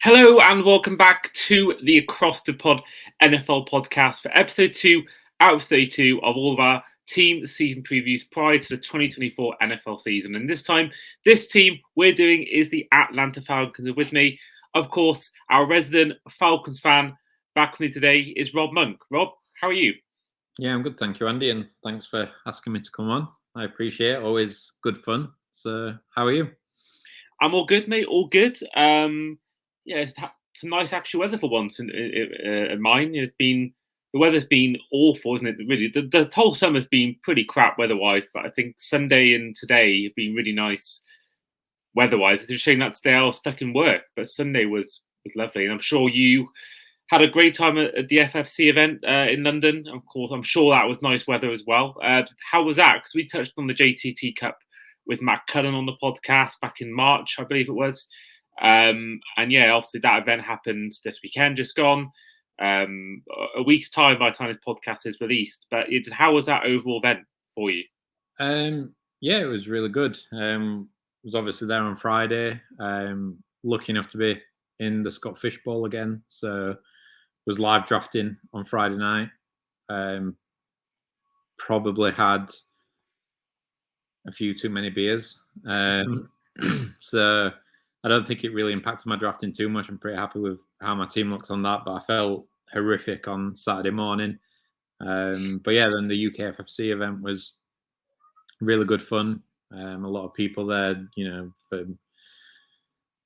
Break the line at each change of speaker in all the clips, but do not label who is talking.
Hello and welcome back to the Across the Pod NFL podcast for episode 2 out of 32 of all of our team season previews prior to the 2024 NFL season. And this time, this team we're doing is the Atlanta Falcons. And with me, of course, our resident Falcons fan back with me today is Rob Monk. Rob, how are you?
Yeah, I'm good, thank you, Andy, and thanks for asking me to come on. I appreciate it. Always good fun. So, how are you?
I'm all good, mate. All good. Yeah, it's some nice actual weather for once in mine. The weather's been awful, isn't it? Really, the whole summer's been pretty crap weather-wise, but I think Sunday and today have been really nice weather-wise. It's a shame that today I was stuck in work, but Sunday was lovely, and I'm sure you had a great time at the FFC event in London. Of course, I'm sure that was nice weather as well. How was that? Because we touched on the JTT Cup with Matt Cullen on the podcast back in March, I believe it was. And yeah, obviously that event happened this weekend, just gone. A week's time by the time this podcast is released. But how was that overall event for you?
Yeah, it was really good. Was obviously there on Friday. Lucky enough to be in the Scott Fish Bowl again. So was live drafting on Friday night. Probably had a few too many beers. So I don't think it really impacted my drafting too much. I'm pretty happy with how my team looks on that, but I felt horrific on Saturday morning. But yeah, then the UKFFC event was really good fun. A lot of people there,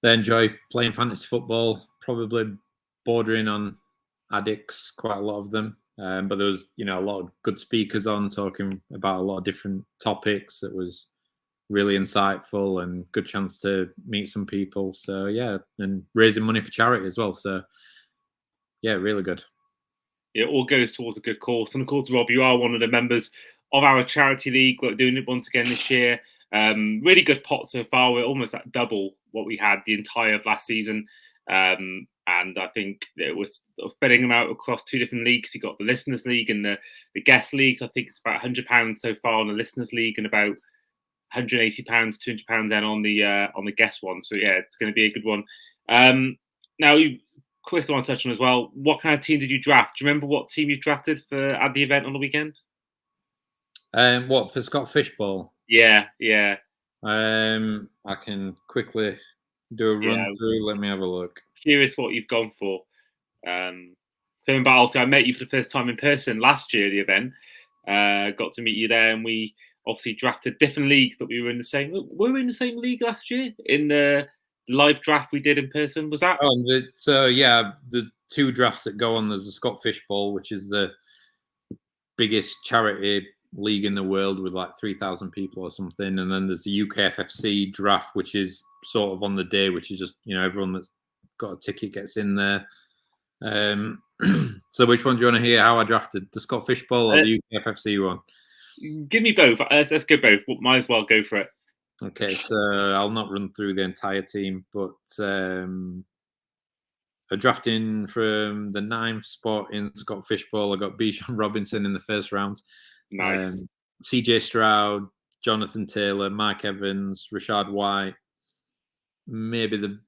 they enjoy playing fantasy football, probably bordering on addicts, quite a lot of them. But there was, a lot of good speakers on talking about a lot of different topics. That was really insightful and good chance to meet some people. So yeah, and raising money for charity as well. So yeah, really good.
It all goes towards a good cause. And of course, Rob, you are one of the members of our charity league. We're doing it once again this year. Really good pot so far. We're almost at double what we had the entire of last season. And I think it was spreading them out across two different leagues. You got the Listeners League and the Guest Leagues. I think it's about £100 so far on the Listeners League and about £180, £200 then on the guest one. So yeah, it's going to be a good one. Now, quickly want to touch on as well. What kind of team did you draft? Do you remember what team you drafted at the event on the weekend?
What for Scott Fish Bowl?
Yeah.
I can quickly do a run through. Let me have a look.
Curious what you've gone for. Also, I met you for the first time in person last year at the event. Got to meet you there, and we obviously drafted different leagues, but we were in the same. Were we in the same league last year in the live draft we did in person? Was that?
So yeah, the two drafts that go on. There's the Scott Fish Bowl, which is the biggest charity league in the world with like 3,000 people or something, and then there's the UKFFC draft, which is sort of on the day, which is just everyone that's got a ticket gets in there. So which one do you want to hear? How I drafted the Scott Fish Bowl or the UKFFC one?
Give me both. Let's go both. Might as well go for it.
Okay, so I'll not run through the entire team, but drafting from the 9th spot in Scott Fish Bowl, I got Bijan Robinson in the first round.
Nice.
CJ Stroud, Jonathan Taylor, Mike Evans, Rashad White. Maybe the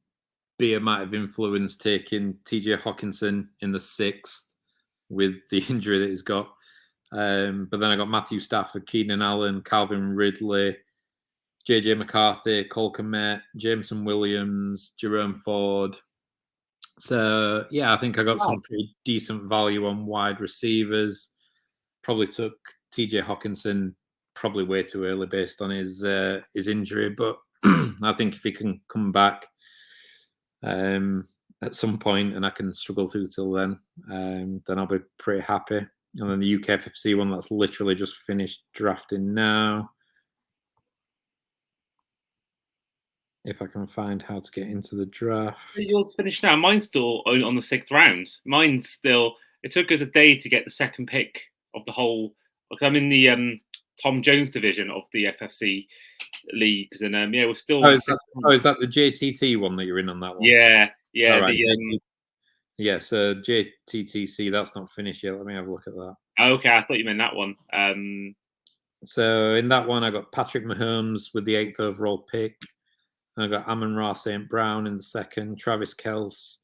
beer might have influenced taking TJ Hawkinson in the 6th with the injury that he's got. But then I got Matthew Stafford, Keenan Allen, Calvin Ridley, JJ McCarthy, Cole Kmet, Jameson Williams, Jerome Ford. So yeah, I think I got some pretty decent value on wide receivers. Probably took TJ Hawkinson probably way too early based on his injury, but I think if he can come back at some point and I can struggle through till then I'll be pretty happy. And then the UKFFC one that's literally just finished drafting now. If I can find how to get into the draft.
Yours finished now. Mine's still on the 6th round. Mine's still. It took us a day to get the second pick of the whole. Like I'm in the Tom Jones division of the FFC leagues, and we're still.
Is that the JTT one that you're in on that one?
Yeah.
Right, yeah. So JTTC, that's not finished yet. Let me have a look at that.
Okay, I thought you meant that one.
So in that one, I got Patrick Mahomes with the 8th overall pick. I got Amon-Ra St. Brown in the 2nd, Travis Kelce,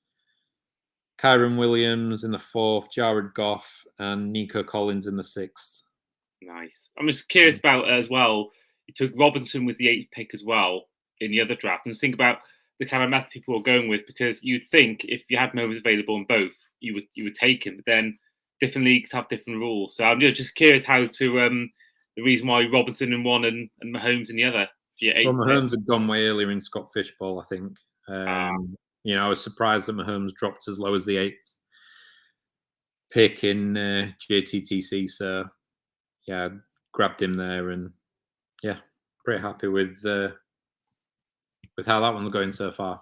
Kyron Williams in the 4th, Jared Goff, and Nico Collins in the 6th.
Nice. I'm just curious about as well. You took Robinson with the 8th pick as well in the other draft, and just think about the kind of method people are going with, because you'd think if you had Mahomes available in both, you would take him. But then different leagues have different rules, so I'm just curious how to the reason why Robinson in one and Mahomes in the other.
Well, Mahomes had gone way earlier in Scott Fishbowl, I think. I was surprised that Mahomes dropped as low as the 8th pick in JTTC. So, yeah, grabbed him there, and yeah, pretty happy with how that one's going so far.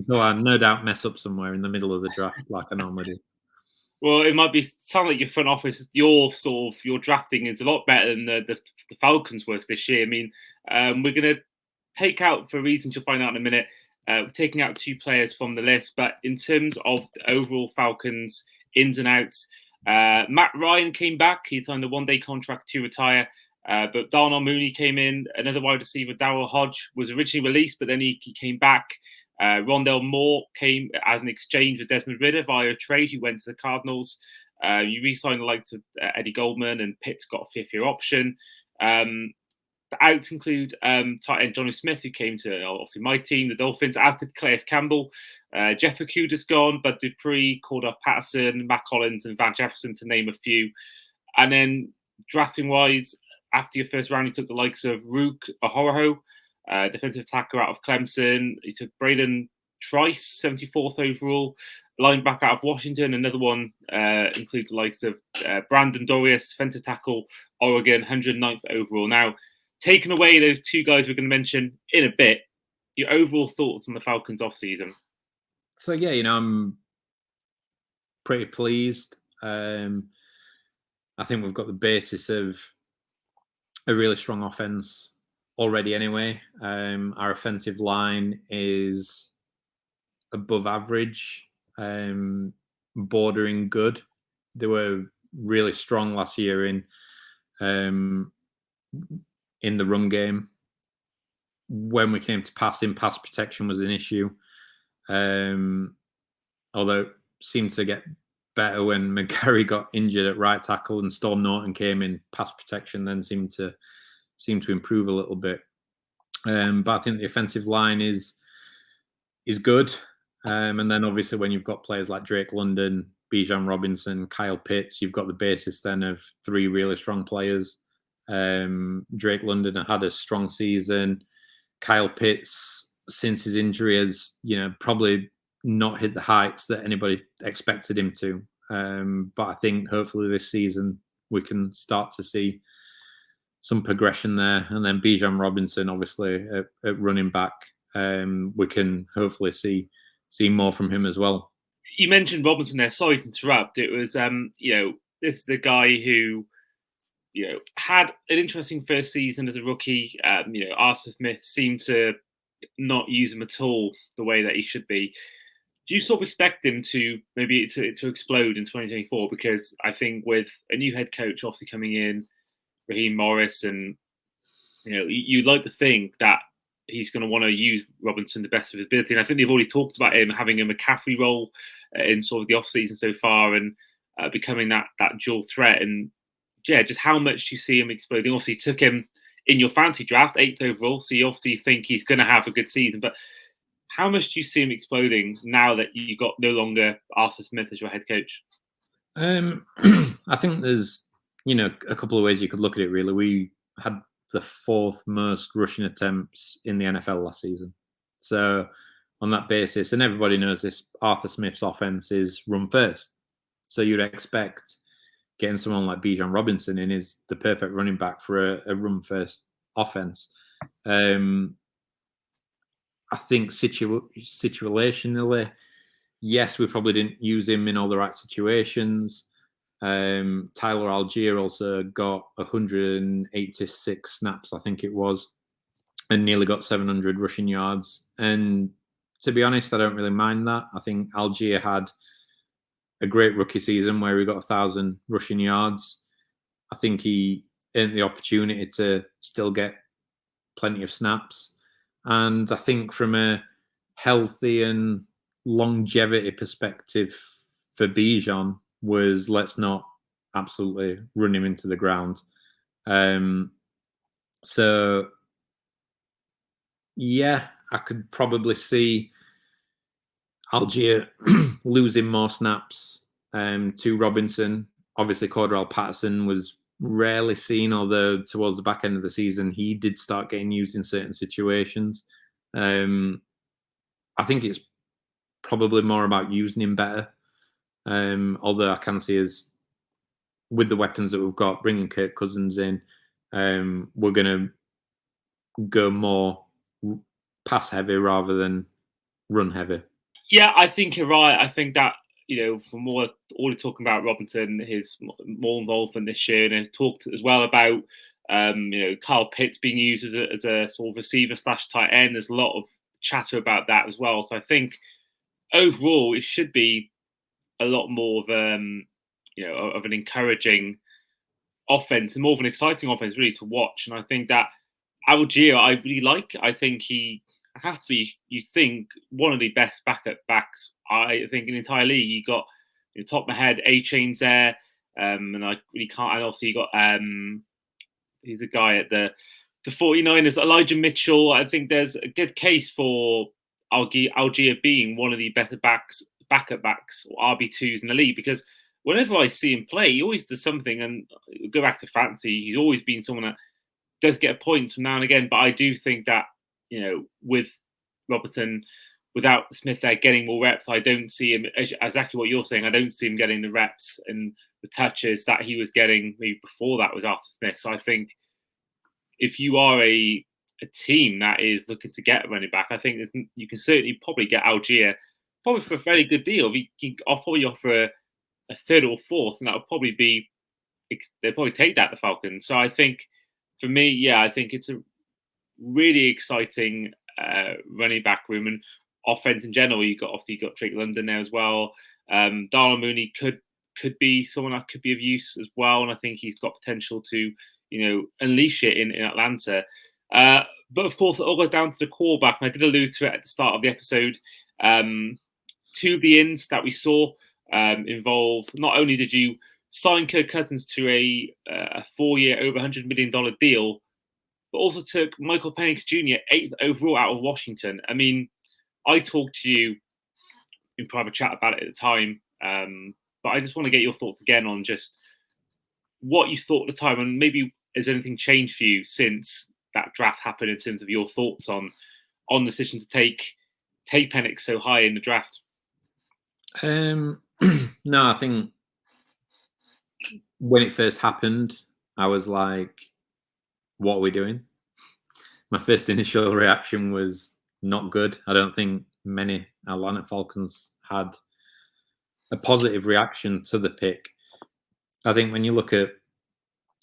So I no doubt mess up somewhere in the middle of the draft like I normally do.
Well, it might sound like your front office, your drafting is a lot better than the Falcons was this year. I mean, we're going to take out, for reasons you'll find out in a minute, we're taking out 2 players from the list. But in terms of the overall Falcons ins and outs, Matt Ryan came back. He signed a 1-day contract to retire. But Darnell Mooney came in. Another wide receiver, Darrell Hodge, was originally released, but then he came back. Rondell Moore came as an exchange with Desmond Ridder via a trade. He went to the Cardinals. You re-signed the likes of Eddie Goldman, and Pitt got a 5th-year option. The outs include tight end Johnny Smith, who came to obviously my team, the Dolphins, after Calais Campbell. Jeff Okuda's gone, Bud Dupree, Cordell Patterson, Matt Collins, and Van Jefferson, to name a few. And then drafting-wise, after your first round, you took the likes of Rook Ahoroho, defensive attacker out of Clemson. You took Braden Trice, 74th overall, linebacker out of Washington. Another one includes the likes of Brandon Dorius, defensive tackle, Oregon, 109th overall. Now, taking away those 2 guys we're going to mention in a bit, your overall thoughts on the Falcons offseason?
So, yeah, I'm pretty pleased. I think we've got the basis of a really strong offense already anyway. Our offensive line is above average, bordering good. They were really strong last year in the run game. When we came to passing, pass protection was an issue. Although it seemed to get better when McGarry got injured at right tackle and Storm Norton came in. Pass protection then seemed to improve a little bit. But I think the offensive line is good. And then obviously when you've got players like Drake London, Bijan Robinson, Kyle Pitts, you've got the basis then of 3 really strong players. Drake London had a strong season. Kyle Pitts, since his injury, has probably not hit the heights that anybody expected him to. But I think hopefully this season we can start to see some progression there. And then Bijan Robinson, obviously at running back, we can hopefully see more from him as well.
You mentioned Robinson there. Sorry to interrupt. It was this is the guy who had an interesting first season as a rookie. Arthur Smith seemed to not use him at all the way that he should be. Do you sort of expect him to maybe to explode in 2024? Because I think with a new head coach obviously coming in, Raheem Morris, and you'd like to think that he's going to want to use Robinson to the best of his ability. And I think they've already talked about him having a McCaffrey role in sort of the offseason so far, and becoming that dual threat. And yeah, just how much do you see him exploding? Obviously, you took him in your fantasy draft, 8th overall, so you obviously think he's going to have a good season. But how much do you see him exploding now that you got no longer Arthur Smith as your head coach?
I think there's a couple of ways you could look at it. Really, we had the 4th most rushing attempts in the NFL last season. So on that basis, and everybody knows this, Arthur Smith's offense is run first. So you'd expect getting someone like Bijan Robinson in is the perfect running back for a run first offense. I think situationally, yes, we probably didn't use him in all the right situations. Tyler Algier also got 186 snaps, I think it was, and nearly got 700 rushing yards. And to be honest, I don't really mind that. I think Algier had a great rookie season where he got 1,000 rushing yards. I think he earned the opportunity to still get plenty of snaps. And I think from a healthy and longevity perspective for Bijan was let's not absolutely run him into the ground. So yeah, I could probably see Algier losing more snaps to Robinson. Obviously, Cordell Patterson was rarely seen, although towards the back end of the season, he did start getting used in certain situations. I think it's probably more about using him better. Although I can see as with the weapons that we've got, bringing Kirk Cousins in, we're going to go more pass heavy rather than run heavy.
Yeah, I think you're right. I think that, from more all talking about Robinson, his more involvement this year, and has talked as well about Kyle Pitts being used as a sort of receiver / tight end. There's a lot of chatter about that as well. So I think overall it should be a lot more of of an encouraging offense and more of an exciting offense really to watch. And I think that Algier I really like. I think he has to be, you think, one of the best backup backs. I think in the entire league. You got, top of my head, A-Chain's there, and I really can't. And obviously you got he's a guy at the 49ers, Elijah Mitchell. I think there's a good case for Algier being one of the better backup backs or RB2s in the league, because whenever I see him play, he always does something. And go back to fantasy, he's always been someone that does get points from now and again. But I do think that, with Robertson, without Smith there getting more reps, I don't see him, exactly what you're saying, I don't see him getting the reps and the touches that he was getting maybe before that was after Smith. So I think if you are a team that is looking to get a running back, I think you can certainly probably get Algier probably for a fairly good deal. I'll probably offer a third or fourth, and that would probably be, they'll probably take that, the Falcons. So I think for me, yeah, I think it's a really exciting running back room and offense in general. You got Drake London there as well. Darnell Mooney could be someone that could be of use as well, and I think he's got potential to unleash it in Atlanta. But of course, it all goes down to the quarterback, and I did allude to it at the start of the episode. Two of the ins that we saw involved, not only did you sign Kirk Cousins to a 4-year, over $100 million deal, but also took Michael Penix Jr. 8th overall out of Washington. I mean, I talked to you in private chat about it at the time, but I just want to get your thoughts again on just what you thought at the time, and maybe has anything changed for you since that draft happened in terms of your thoughts on the decision to take Penix so high in the draft?
No, I think when it first happened, I was like, what are we doing? My first initial reaction was not good. I don't think many Atlanta Falcons had a positive reaction to the pick. I think when you look at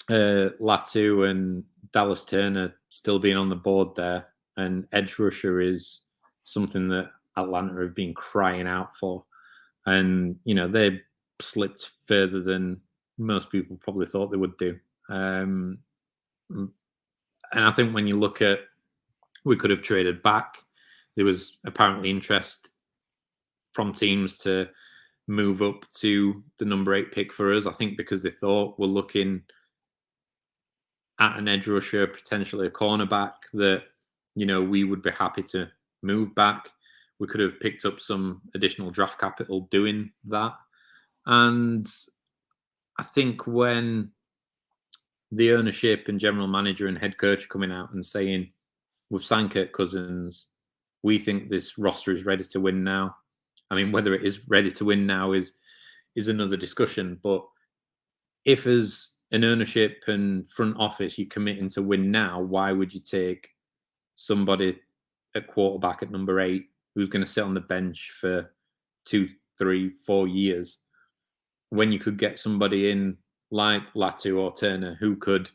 Latu and Dallas Turner still being on the board there, and edge rusher is something that Atlanta have been crying out for. And, they slipped further than most people probably thought they would do. And I think when you look at, we could have traded back. There was apparently interest from teams to move up to the number 8 pick for us. I think because they thought we're looking at an edge rusher, potentially a cornerback that, we would be happy to move back. We could have picked up some additional draft capital doing that. And I think when the ownership and general manager and head coach coming out and saying, we've signed Kirk Cousins, we think this roster is ready to win now. I mean, whether it is ready to win now is another discussion. But if as an ownership and front office you're committing to win now, why would you take somebody at quarterback at number 8 who's going to sit on the bench for 2, 3, 4 years when you could get somebody in like Latu or Turner who could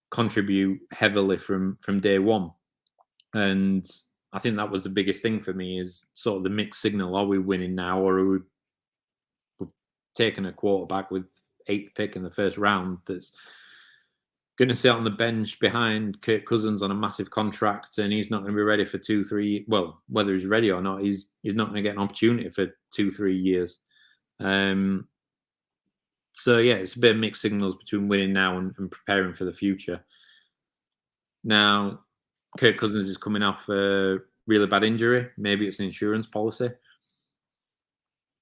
contribute heavily from day one? And I think that was the biggest thing for me, is sort of the mixed signal. Are we winning now, or are we've taken a quarterback with 8th pick in the first round that's going to sit on the bench behind Kirk Cousins on a massive contract, and he's not going to be ready for 2-3. Well, whether he's ready or not, he's not going to get an opportunity for 2-3 years. So yeah, it's a bit of mixed signals between winning now and preparing for the future. Now, Kirk Cousins is coming off a really bad injury. Maybe it's an insurance policy.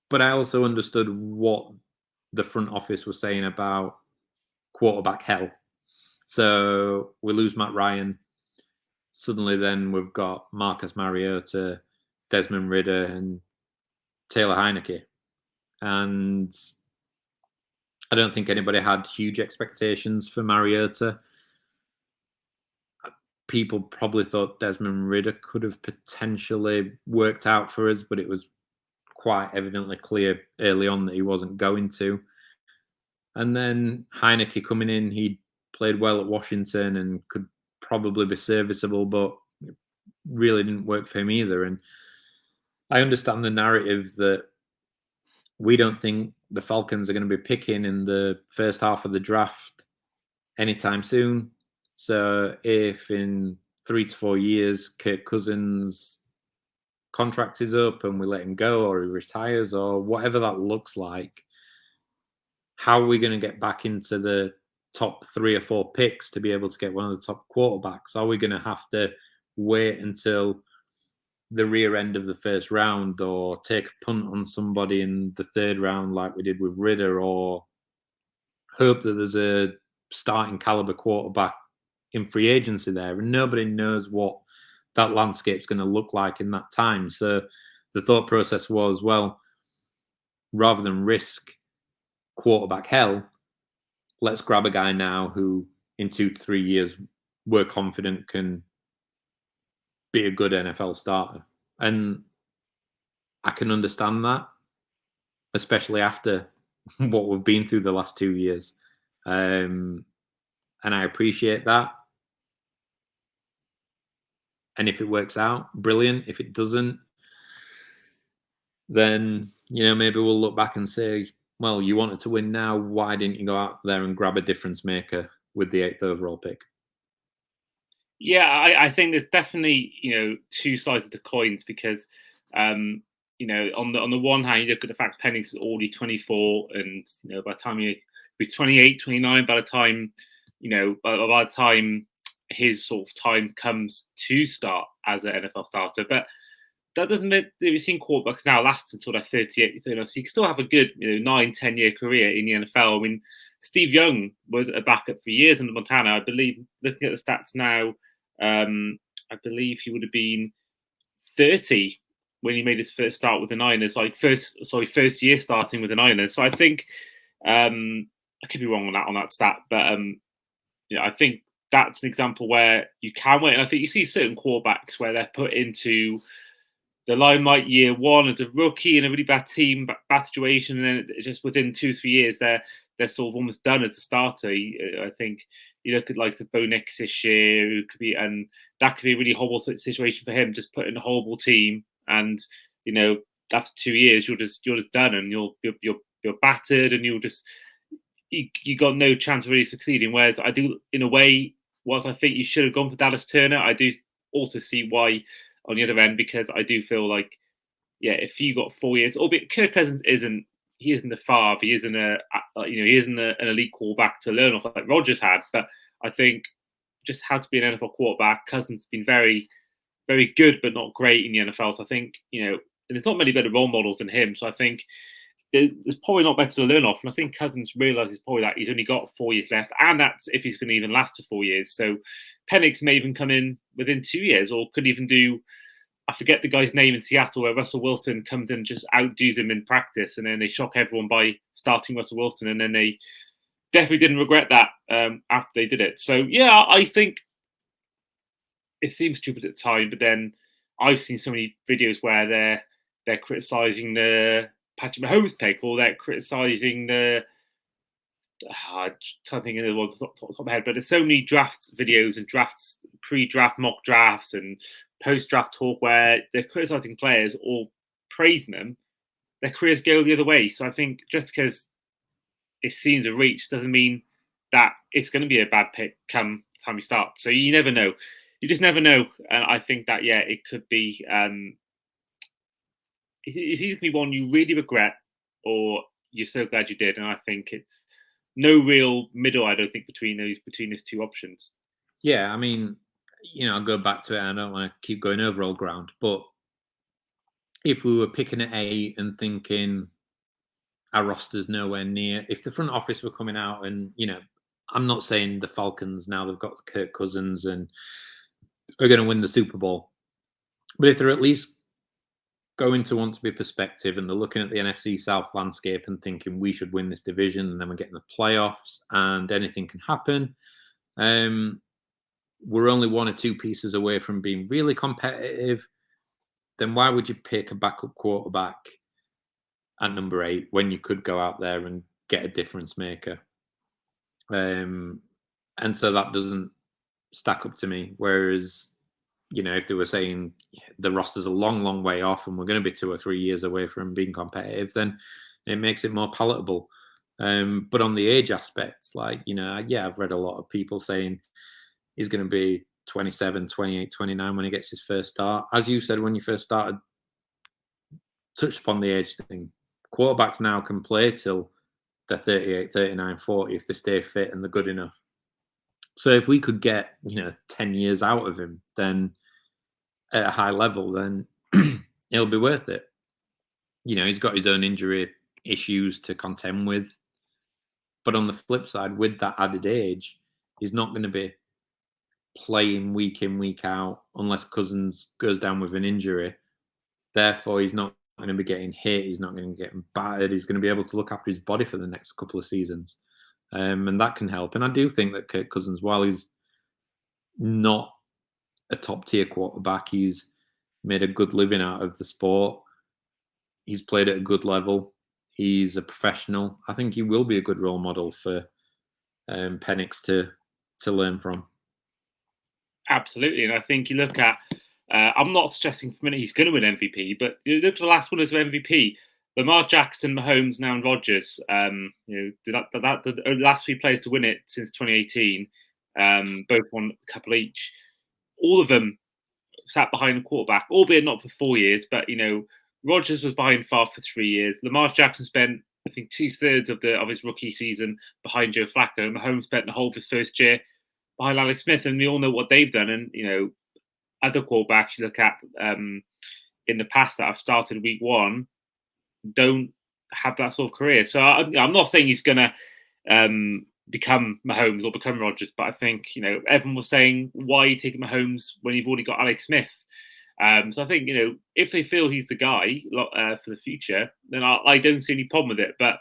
But I also understood what the front office was saying about quarterback hell. So we lose Matt Ryan. Suddenly then we've got Marcus Mariota, Desmond Ridder, and Taylor Heineke. And I don't think anybody had huge expectations for Mariota. People probably thought Desmond Ridder could have potentially worked out for us, but it was quite evidently clear early on that he wasn't going to. And then Heineke coming in, he played well at Washington and could probably be serviceable, but it really didn't work for him either. And I understand the narrative that we don't think the Falcons are going to be picking in the first half of the draft anytime soon. So if in 3 to 4 years Kirk Cousins' contract is up and we let him go, or he retires, or whatever that looks like, how are we going to get back into the top 3 or 4 picks to be able to get one of the top quarterbacks? Are we going to have to wait until the rear end of the first round, or take a punt on somebody in the 3rd round like we did with Ridder, or hope that there's a starting caliber quarterback in free agency there? And nobody knows what that landscape's going to look like in that time. So the thought process was, well, rather than risk quarterback hell, let's grab a guy now who in 2 to 3 years we're confident can be a good NFL starter. And I can understand that, especially after what we've been through the last 2 years. And I appreciate that. And if it works out, brilliant. If it doesn't, then, maybe we'll look back and say, well, you wanted to win now. Why didn't you go out there and grab a difference maker with the 8th overall pick?
Yeah, I think there's definitely, 2 sides of the coins, because, on the one hand, you look at the fact Penix is already 24, and, by the time you're 28, 29, by the time, by the time his sort of time comes to start as an NFL starter. But that doesn't mean we've seen quarterbacks now last until they're 38, so you can still have a good 9-10 year career in the NFL. I mean, Steve Young was a backup for years in Montana. I believe, looking at the stats now, I believe he would have been 30 when he made his first start with the Niners, first year starting with the Niners. So I think I could be wrong on that stat, but I think that's an example where you can win. And I think you see certain quarterbacks where they're put into the limelight year one as a rookie in a really bad team, bad situation, and then just within 2-3 years they're sort of almost done as a starter. I think you look at like the Bo Nix this year, who could be, and that could be a really horrible situation for him. Just put in a horrible team, and after 2 years you're just done, and you're battered, and you got no chance of really succeeding. Whereas I do, in a way, whilst I think you should have gone for Dallas Turner, I do also see why on the other end, because I do feel like, if you got 4 years, albeit Kirk Cousins isn't a Favre, he isn't an elite quarterback to learn off like Rodgers had, but I think just how to be an NFL quarterback. Cousins has been very, very good, but not great in the NFL. So I think, and there's not many better role models than him. So I think there's probably not better to learn off. And I think Cousins realizes probably that he's only got 4 years left, and that's if he's going to even last for 4 years. So Penix may even come in within 2 years, or could even do, I forget the guy's name in Seattle, where Russell Wilson comes in and just outdoes him in practice, and then they shock everyone by starting Russell Wilson, and then they definitely didn't regret that after they did it. So yeah, I think it seems stupid at the time, but then I've seen so many videos where they're criticizing the Patrick Mahomes pick, or they're criticizing the I'm trying to think of the one top of my head, but there's so many draft videos and drafts, pre-draft mock drafts and post-draft talk where they're criticizing players or praising them. Their careers go the other way. So I think just because it seems a reach doesn't mean that it's going to be a bad pick come time you start. So you never know. You just never know. And I think that, it could be, it's either going to be one you really regret, or you're so glad you did. And I think it's no real middle, I don't think, between those two options.
Yeah, I mean, I'll go back to it. I don't want to keep going over old ground, but if we were picking at 8 and thinking our roster's nowhere near, if the front office were coming out and, I'm not saying the Falcons now they've got Kirk Cousins and are going to win the Super Bowl, but if they're at least going to want to be perspective and they're looking at the NFC South landscape and thinking we should win this division and then we're getting the playoffs and anything can happen. We're only 1 or 2 pieces away from being really competitive. Then why would you pick a backup quarterback at number 8 when you could go out there and get a difference maker? And so that doesn't stack up to me. Whereas, if they were saying the roster's a long, long way off and we're going to be 2 or 3 years away from being competitive, then it makes it more palatable. But on the age aspect, I've read a lot of people saying he's going to be 27, 28, 29 when he gets his first start. As you said when you first started, touched upon the age thing. Quarterbacks now can play till they're 38, 39, 40 if they stay fit and they're good enough. So if we could get, 10 years out of him, then at a high level, then it'll be worth it. He's got his own injury issues to contend with. But on the flip side, with that added age, he's not going to be playing week in, week out, unless Cousins goes down with an injury. Therefore, he's not going to be getting hit. He's not going to get battered. He's going to be able to look after his body for the next couple of seasons. And that can help. And I do think that Kirk Cousins, while he's not a top-tier quarterback, he's made a good living out of the sport. He's played at a good level. He's a professional. I think he will be a good role model for Penix to learn from.
Absolutely. And I think you look at, I'm not suggesting for a minute he's going to win MVP, but you look at the last winners of MVP, Lamar Jackson, Mahomes, now and Rodgers. The last 3 players to win it since 2018, both won a couple each. All of them sat behind the quarterback, albeit not for 4 years, but Rodgers was behind Favre for 3 years. Lamar Jackson spent, I think, 2/3 of his rookie season behind Joe Flacco. Mahomes spent the whole of his first year behind Alex Smith, and we all know what they've done. And other quarterbacks you look at in the past that have started week 1 don't have that sort of career. So I'm not saying he's going to become Mahomes or become Rodgers, but I think everyone was saying, why are you taking Mahomes when you've already got Alex Smith? So I think if they feel he's the guy for the future, then I don't see any problem with it. But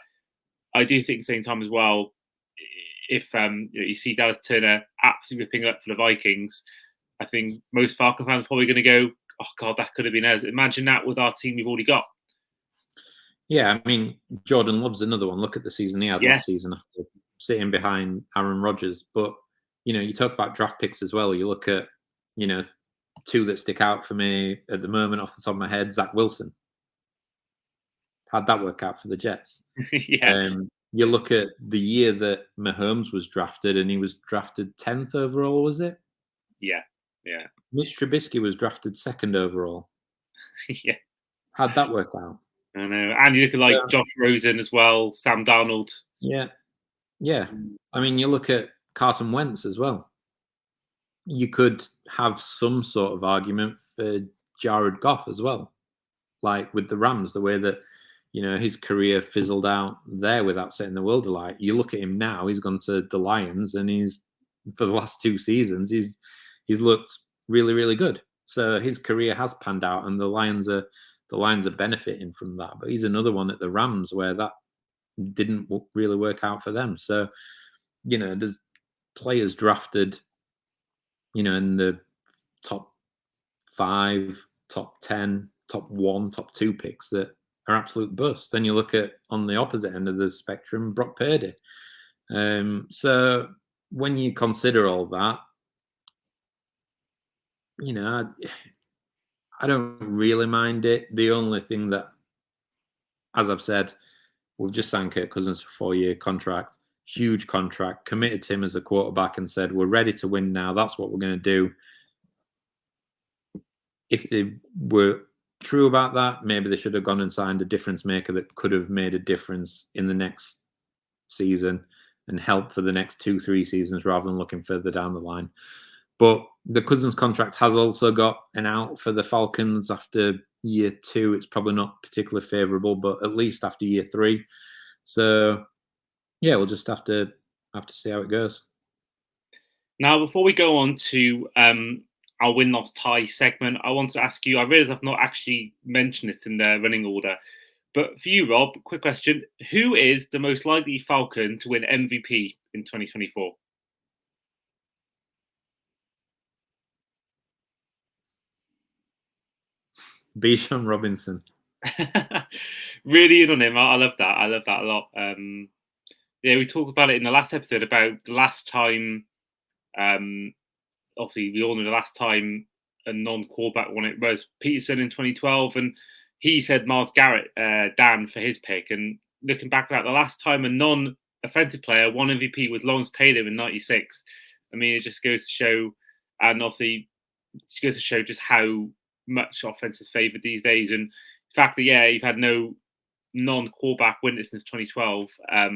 I do think at the same time as well, if you see Dallas Turner absolutely ripping up for the Vikings, I think most Falcon fans are probably going to go, oh God, that could have been us. Imagine that with our team we've already got.
Yeah, I mean, Jordan Love's another one. Look at the season he had last season after sitting behind Aaron Rodgers. But, you talk about draft picks as well. You look at, 2 that stick out for me at the moment off the top of my head. Zach Wilson. How'd that work out for the Jets?
Yeah.
You look at the year that Mahomes was drafted, and he was drafted 10th overall, was it?
Yeah.
Mitch Trubisky was drafted 2nd overall.
Yeah.
How'd that work out?
I know. And you look at Josh Rosen as well, Sam Darnold.
Yeah. I mean, you look at Carson Wentz as well. You could have some sort of argument for Jared Goff as well. Like with the Rams, the way that, his career fizzled out there without setting the world alight. You look at him now, he's gone to the Lions, and for the last 2 seasons, he's looked really, really good. So his career has panned out, and the Lions are benefiting from that. But he's another one at the Rams where that didn't really work out for them. So, there's players drafted, in the top 5, top 10, top 1, top 2 picks that are absolute busts. Then you look at, on the opposite end of the spectrum, Brock Purdy. So when you consider all that, I don't really mind it. The only thing that, as I've said, we've just signed Kirk Cousins for a 4-year contract, huge contract, committed to him as a quarterback and said, we're ready to win now. That's what we're going to do. If they were true about that. Maybe they should have gone and signed a difference maker that could have made a difference in the next season and help for the next 2-3 seasons rather than looking further down the line. But the Cousins contract has also got an out for the Falcons after year 2. It's probably not particularly favourable, but at least after year 3. So yeah, we'll just have to see how it goes.
Now, before we go on to our win-loss tie segment, I want to ask you, I realise I've not actually mentioned this in the running order, but for you, Rob, quick question. Who is the most likely Falcon to win MVP in 2024?
Bijan Robinson.
Really in on him. I love that. I love that a lot. Yeah, we talked about it in the last episode about the last time. Obviously, we all know the last time a non-quarterback won it was Peterson in 2012, and he said Myles Garrett, Dan, for his pick. And looking back at that, the last time a non-offensive player won MVP was Lawrence Taylor in '96. I mean, it just goes to show, and obviously, it goes to show just how much offense is favoured these days. And the fact that, yeah, you've had no non-quarterback win it since 2012, I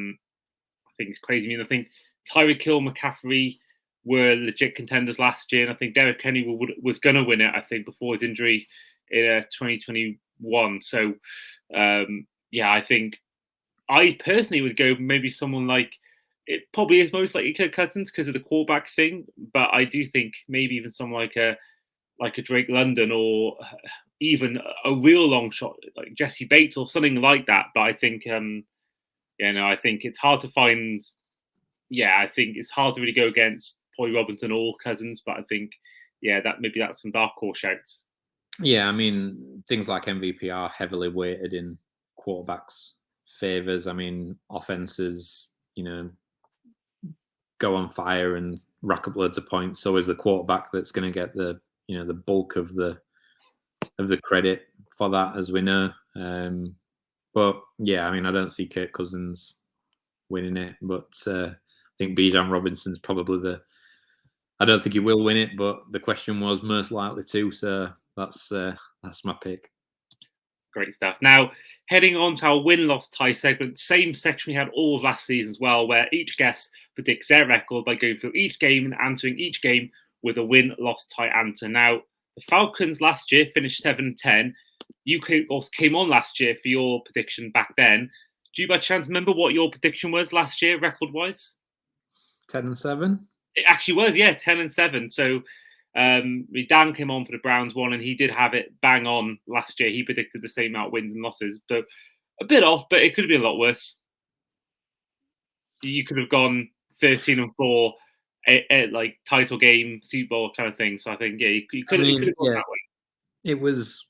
think it's crazy. I mean, I think Tyreek Hill, McCaffrey were legit contenders last year, and I think Derrick Henry was going to win it, I think, before his injury in 2021. So, yeah, I think I personally would go maybe someone like, it probably is most likely Kirk Cousins because of the quarterback thing, but I do think maybe even someone like a Drake London or even a real long shot like Jesse Bates or something like that. But I think, I think it's hard to find. Yeah, I think it's hard to really go against Paulie Robinson or Cousins, but I think, yeah, that's some dark horse shouts.
Yeah, I mean, things like MVP are heavily weighted in quarterbacks' favors. I mean, offenses, go on fire and rack up loads of points. So is the quarterback that's going to get the bulk of the credit for that, as we know. But yeah, I mean, I don't see Kirk Cousins winning it, but I think Bijan Robinson's probably I don't think he will win it, but the question was most likely to. So that's my pick.
Great stuff. Now, heading on to our win-loss tie segment, same section we had all of last season as well, where each guest predicts their record by going through each game and answering each game with a win-loss tie answer. Now, the Falcons last year finished 7-10. You also came on last year for your prediction back then. Do you by chance remember what your prediction was last year, record-wise?
10-7?
It actually was, yeah, 10-7. So Dan came on for the Browns one, and he did have it bang on last year. He predicted the same amount of wins and losses, so a bit off, but it could have been a lot worse. You could have gone 13-4, like title game, Super Bowl kind of thing. So I think, yeah, you could have gone that way.
It was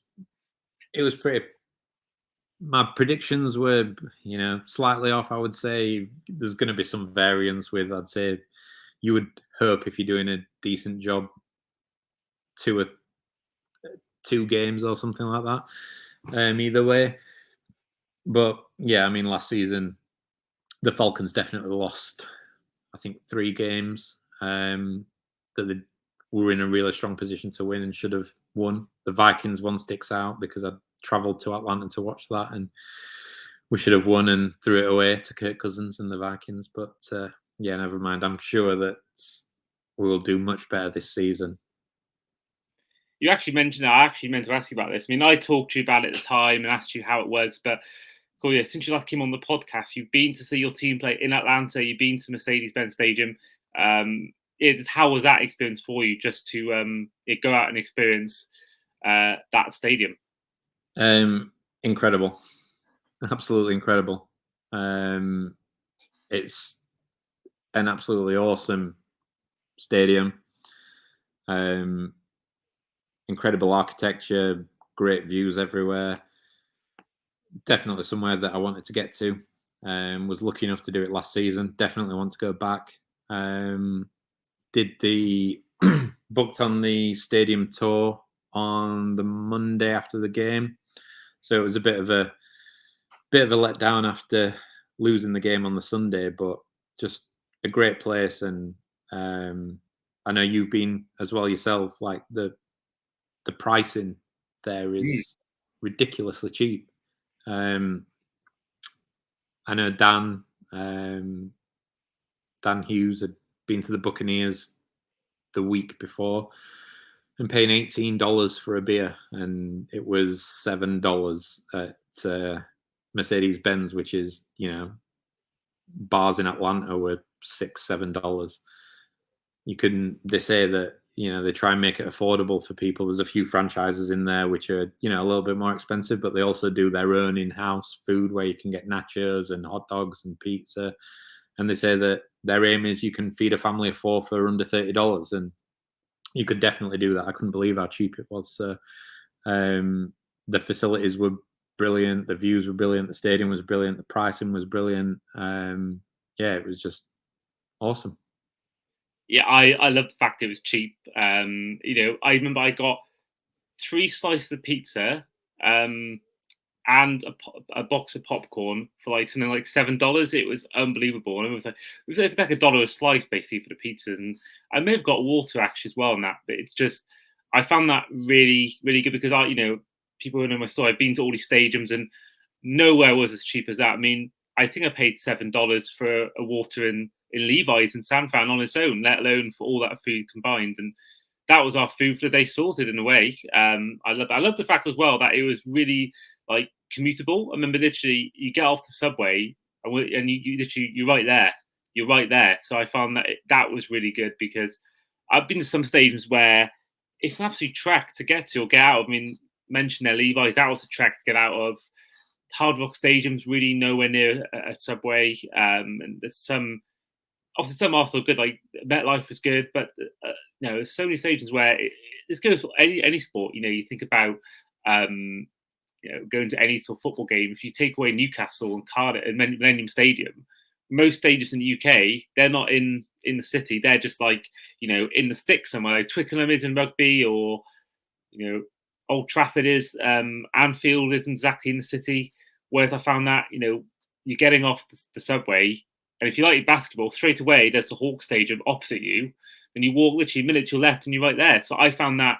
pretty. My predictions were, slightly off. I would say there's going to be some variance with. I'd say you would hope if you're doing a decent job, 2 games or something like that. Either way, but yeah, I mean, last season the Falcons definitely lost, I think, 3 games that they were in a really strong position to win and should have won. The Vikings one sticks out because I travelled to Atlanta to watch that, and we should have won and threw it away to Kirk Cousins and the Vikings. But yeah, never mind. I'm sure that we will do much better this season.
You actually mentioned that. I actually meant to ask you about this. I mean, I talked to you about it at the time and asked you how it was, but cool, yeah, since you last came on the podcast, you've been to see your team play in Atlanta. You've been to Mercedes-Benz Stadium. How was that experience for you, just to go out and experience that stadium?
Incredible, absolutely incredible. It's an absolutely awesome stadium. Incredible architecture, great views everywhere. Definitely somewhere that I wanted to get to. Was lucky enough to do it last season. Definitely want to go back. Did the booked on the stadium tour on the Monday after the game, so it was a bit of a letdown after losing the game on the Sunday, but just a great place. And I know you've been as well yourself. Like the pricing there is ridiculously cheap. I know Dan Hughes had been to the Buccaneers the week before and paying $18 for a beer, and it was $7 at Mercedes-Benz, which is, bars in Atlanta were $6-7. They say that, they try and make it affordable for people. There's a few franchises in there which are, a little bit more expensive, but they also do their own in-house food where you can get nachos and hot dogs and pizza. And they say that their aim is you can feed a family of 4 for under $30. And you could definitely do that. I couldn't believe how cheap it was. So the facilities were brilliant. The views were brilliant. The stadium was brilliant. The pricing was brilliant. It was just awesome.
Yeah, I love the fact it was cheap. I remember I got 3 slices of pizza and a box of popcorn for like something like $7. It was unbelievable. And it was like $1 a slice basically for the pizza. And I may have got water actually as well on that, but it's just I found that really, really good because people who know my story, I've been to all these stadiums and nowhere was as cheap as that. I mean, I think I paid $7 for a water in Levi's in San Fran on its own, let alone for all that food combined. And that was our food for the day sorted in a way. I love the fact as well that it was really like commutable. I remember literally you get off the subway and you literally you're right there. You're right there. So I found that was really good because I've been to some stadiums where it's an absolute trek to get to or get out of. I mean, mention their Levi's, that was a trek to get out of. Hard Rock Stadium's really nowhere near a subway. And there's some are so good, like MetLife was good, but there's so many stadiums where this goes for any sport. You think about going to any sort of football game. If you take away Newcastle and Cardiff and Millennium Stadium, most stadiums in the UK, they're not in the city. They're just like in the sticks somewhere. Like Twickenham is in rugby, or Old Trafford is. Anfield isn't exactly in the city. Whereas I found that you're getting off the subway. And if you like basketball, straight away there's the Hawk Stadium opposite you. Then you walk literally a minute to your left and you're right there. So I found that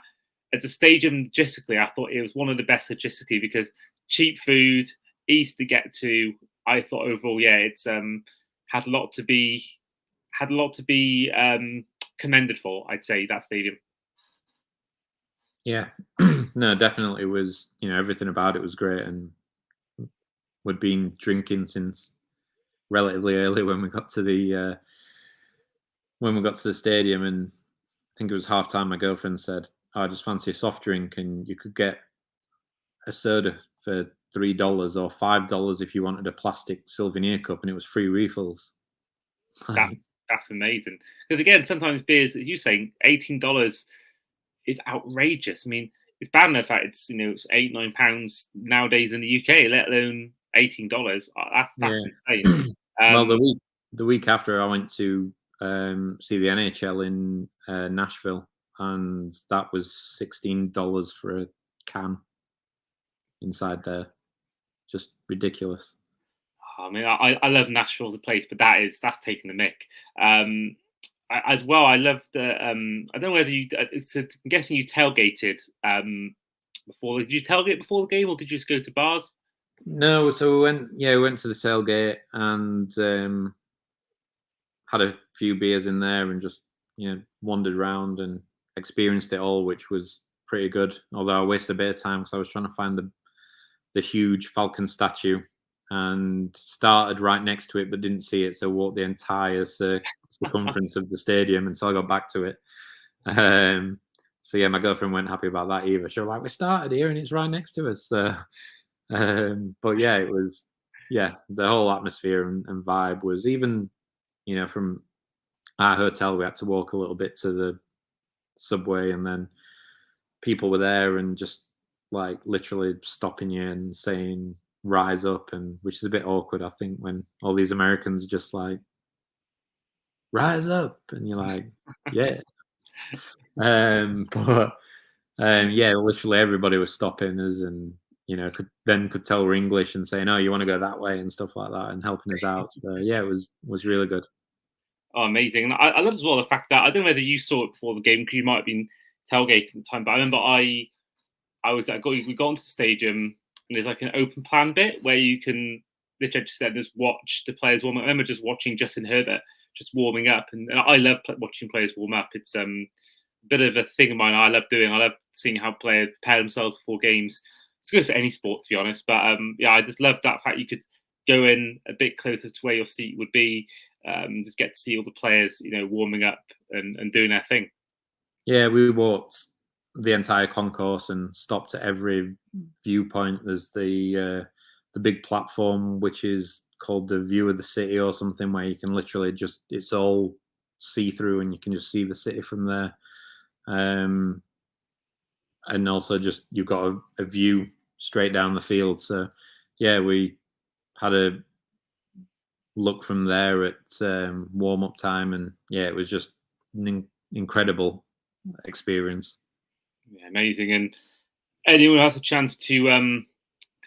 as a stadium logistically, I thought it was one of the best logistically because cheap food, easy to get to. I thought overall, it's had a lot to be commended for. I'd say that stadium.
Yeah, no, definitely was. Everything about it was great, and we'd been drinking since relatively early when we got to the stadium, and I think it was halftime. My girlfriend said, I just fancy a soft drink, and you could get a soda for $3 or $5 if you wanted a plastic souvenir cup, and it was free refills.
That's amazing. Because again, sometimes beers, as you saying, $18 is outrageous. I mean, it's bad enough that it's it's £8-9 nowadays in the UK, let alone $18. That's insane.
Well, the week after, I went to see the NHL in Nashville, and that was $16 for a can inside there. Just ridiculous.
I mean, I love Nashville as a place, but that's taking the mick. As well, I love the. I don't know whether you. I'm guessing you tailgated before. Did you tailgate before the game, or did you just go to bars?
No, so we went to the tailgate and had a few beers in there and just wandered around and experienced it all, which was pretty good. Although I wasted a bit of time because I was trying to find the huge Falcon statue and started right next to it but didn't see it, so walked the entire circumference of the stadium until I got back to it. So yeah, my girlfriend wasn't happy about that either. She was like, we started here and it's right next to us. But yeah, it was the whole atmosphere and vibe was, even from our hotel we had to walk a little bit to the subway, and then people were there and just like literally stopping you and saying rise up, and which is a bit awkward, I think, when all these Americans are just like rise up and you're like yeah. Literally everybody was stopping us and could tell we're English and saying, oh, you want to go that way and stuff like that, and helping us out. So yeah, it was really good.
Oh, amazing. And I love as well the fact that I don't know whether you saw it before the game because you might have been tailgating at the time, but I remember I we got into the stadium, and there's like an open plan bit where you can literally just watch the players warm up. I remember just watching Justin Herbert just warming up, and I love watching players warm up. It's a bit of a thing of mine. I love seeing how players prepare themselves before games. It's good for any sport, to be honest. But I just love that fact you could go in a bit closer to where your seat would be, just get to see all the players, warming up and doing their thing.
Yeah, we walked the entire concourse and stopped at every viewpoint. There's the big platform, which is called the View of the City or something, where you can literally it's all see-through and you can just see the city from there. And also just you've got a view straight down the field. So yeah, we had a look from there at warm-up time, and yeah, it was just an incredible experience.
Yeah, amazing. And anyone who has a chance to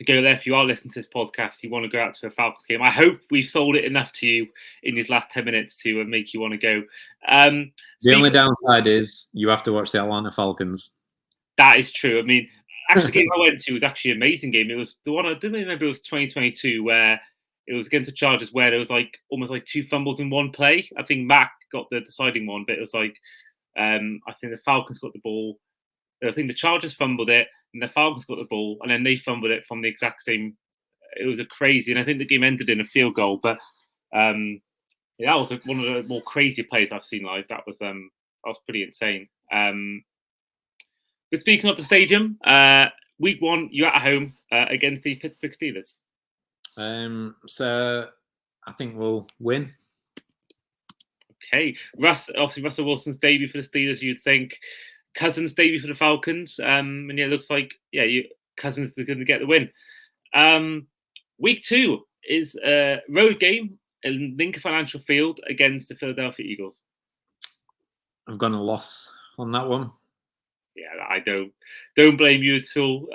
go there, if you are listening to this podcast, you want to go out to a Falcons game, I hope we've sold it enough to you in these last 10 minutes to make you want to go.
The only downside is you have to watch the Atlanta Falcons.
That is true. I mean, actually, the game I went to was actually an amazing game. It was the one I didn't remember. It was 2022, where it was against the Chargers, where there was almost like 2 fumbles in one play. I think Mac got the deciding one, but it was I think the Falcons got the ball. I think the Chargers fumbled it, and the Falcons got the ball, and then they fumbled it from the exact same. It was a crazy, and I think the game ended in a field goal. But that was one of the more crazy plays I've seen live. That was pretty insane. But speaking of the stadium, week 1, you're at home against the Pittsburgh Steelers.
So I think we'll win.
Okay, Russell Wilson's debut for the Steelers. You'd think Cousins' debut for the Falcons, and yeah, it looks like Cousins is going to get the win. Week 2 is a road game in Lincoln Financial Field against the Philadelphia Eagles.
I've gone a loss on that one.
Yeah, I don't blame you at all.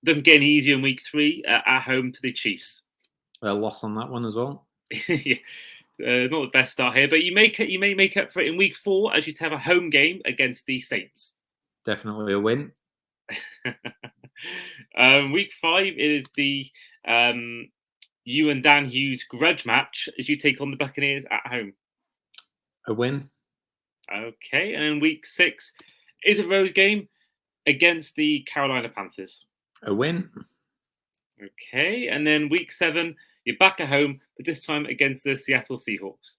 Doesn't get any easier in week 3 at home to the Chiefs.
A loss on that one as well.
Yeah. Not the best start here, but you may make up for it in week 4 as you have a home game against the Saints.
Definitely a win.
Week 5 is the you and Dan Hughes grudge match as you take on the Buccaneers at home.
A win.
Okay, and then week 6 is a road game against the Carolina Panthers.
A win.
Okay, and then week 7, you're back at home, but this time against the Seattle Seahawks.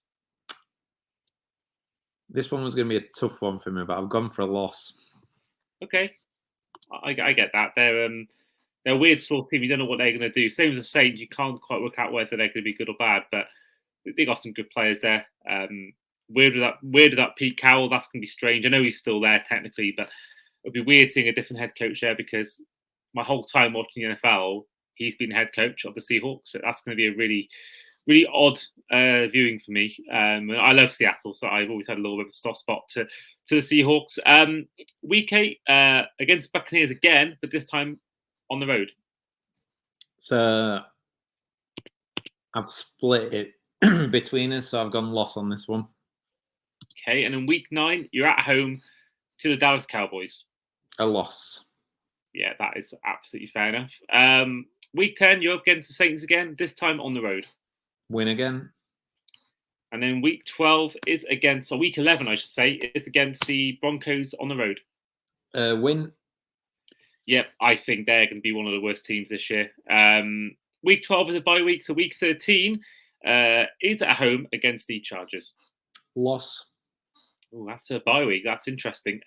This one was going to be a tough one for me, but I've gone for a loss.
Okay, I get that. They're a weird sort of team. You don't know what they're going to do. Same as the Saints, you can't quite work out whether they're going to be good or bad, but they got some good players there. Weird with that Pete Carroll. That's going to be strange. I know he's still there technically, but it'd be weird seeing a different head coach there because my whole time watching the NFL, he's been head coach of the Seahawks. So that's going to be a really, really odd viewing for me. I love Seattle, so I've always had a little bit of a soft spot to the Seahawks. Week 8 against Buccaneers again, but this time on the road.
So I've split it between us, so I've gone loss on this one.
Okay, and in week 9, you're at home to the Dallas Cowboys.
A loss.
Yeah, that is absolutely fair enough. Week 10, you're up against the Saints again, this time on the road.
Win again.
And then week 12 is against, or week 11, I should say, is against the Broncos on the road.
Win.
Yep, I think they're going to be one of the worst teams this year. Week 12 is a bye week, so week 13 is at home against the Chargers.
Loss.
Oh, after a bye week, that's interesting.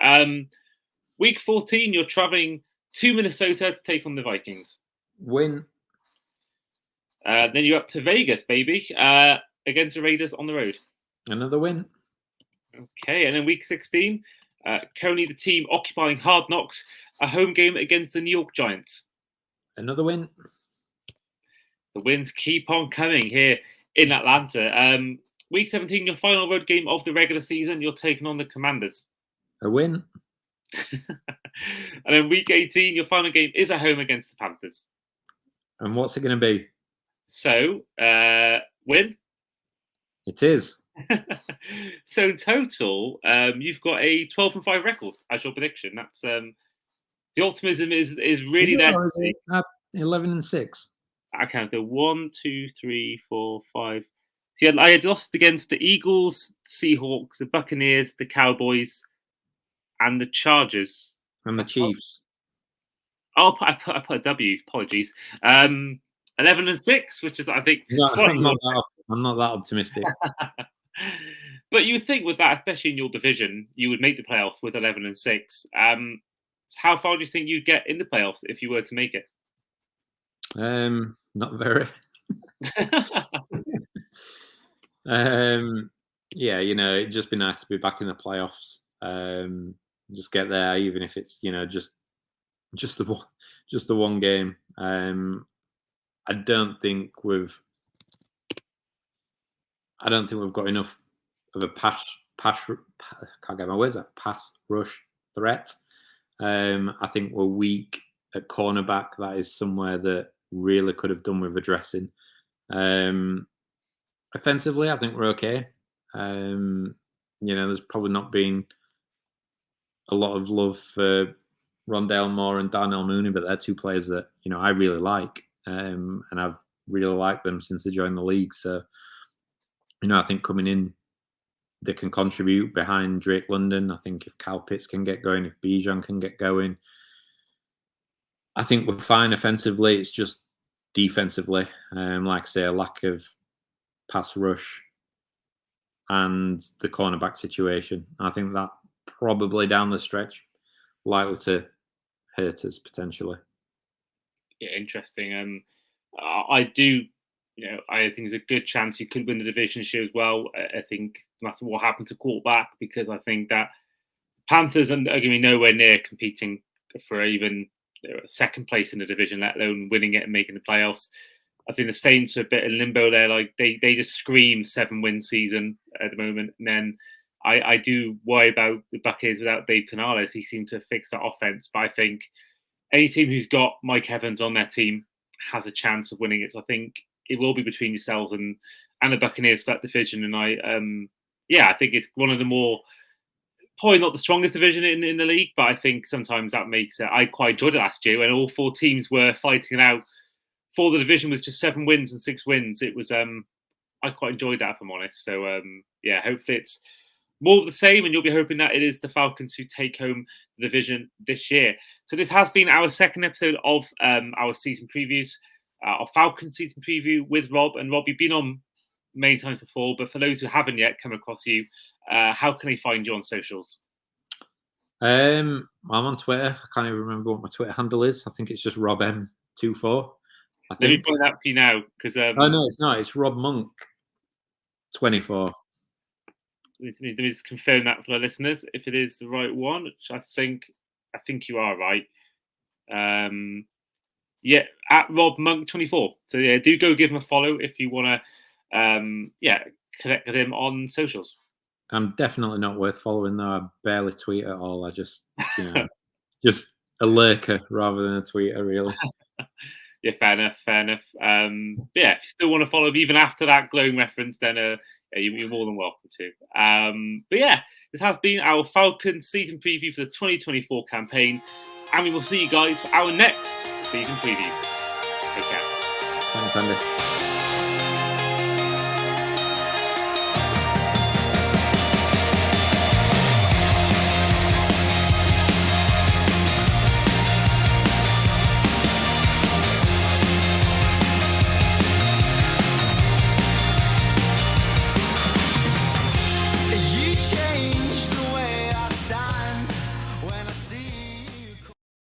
Week 14, you're traveling to Minnesota to take on the Vikings.
Win.
Then you're up to Vegas, baby, against the Raiders on the road.
Another win.
Okay, and then week 16, currently the team occupying Hard Knocks, a home game against the New York Giants.
Another win.
The wins keep on coming here in Atlanta. Week 17, your final road game of the regular season, you're taking on the Commanders.
A win.
And then week 18, your final game is at home against the Panthers.
And what's it going to be?
So, win.
It is.
So in total, you've got a 12-5 record as your prediction. That's The optimism is really there to see.
11-6.
I counted 1, 2, 3, 4, 5. So I had lost against the Eagles, Seahawks, the Buccaneers, the Cowboys, and the Chargers.
And the Chiefs.
Oh, I put a W. Apologies. 11-6, which is, I think,
I'm not that optimistic.
But you would think with that, especially in your division, you would make the playoffs with 11-6. How far do you think you'd get in the playoffs if you were to make it?
Not very. Yeah, it'd just be nice to be back in the playoffs. Just get there, even if it's just the one game. I don't think we've got enough of a pass rush threat. I think we're weak at cornerback. That is somewhere that really could have done with addressing. Offensively, I think we're okay. There's probably not been a lot of love for Rondale Moore and Darnell Mooney, but they're two players that I really like, and I've really liked them since they joined the league. So, I think coming in, they can contribute behind Drake London. I think if Kyle Pitts can get going, if Bijan can get going, I think we're fine offensively. It's just defensively, like I say, a lack of pass rush and the cornerback situation. I think that probably down the stretch likely to hurt us potentially.
Yeah, interesting. I do, I think there's a good chance you could win the division share as well. I think no matter what happened to quarterback, because I think that Panthers are going to be nowhere near competing for even second place in the division, let alone winning it and making the playoffs. I think the Saints are a bit in limbo there. Like they just scream 7-win season at the moment. And then I do worry about the Buccaneers without Dave Canales. He seemed to fix that offense. But I think any team who's got Mike Evans on their team has a chance of winning it. So I think it will be between yourselves and the Buccaneers for that division. And I think it's one of the more, probably not the strongest division in the league, but I think sometimes that makes it. I quite enjoyed it last year when all four teams were fighting it out for the division with just 7 wins and 6 wins. It was I quite enjoyed that, if I'm honest. So hopefully it's more of the same, and you'll be hoping that it is the Falcons who take home the division this year. So this has been our second episode of our season previews, our Falcons season preview with Rob. And Rob, you've been on many times before, but for those who haven't yet come across you, how can they find you on socials?
I'm on Twitter. I can't even remember what my Twitter handle is. I think it's just RobM24.
Let me point that for you now, because
oh no, it's not. It's Rob Monk 24.
Let me just confirm that for the listeners if it is the right one, which I think you are right. At Rob Monk 24. So do go give him a follow if you want to connect with him on socials.
I'm definitely not worth following though. I barely tweet at all. I just just a lurker rather than a tweeter, really.
Yeah, fair enough. If you still want to follow him even after that glowing reference, then you're more than welcome to. This has been our Falcons season preview for the 2024 campaign, and we will see you guys for our next season preview. Take care.
Thanks, Andy.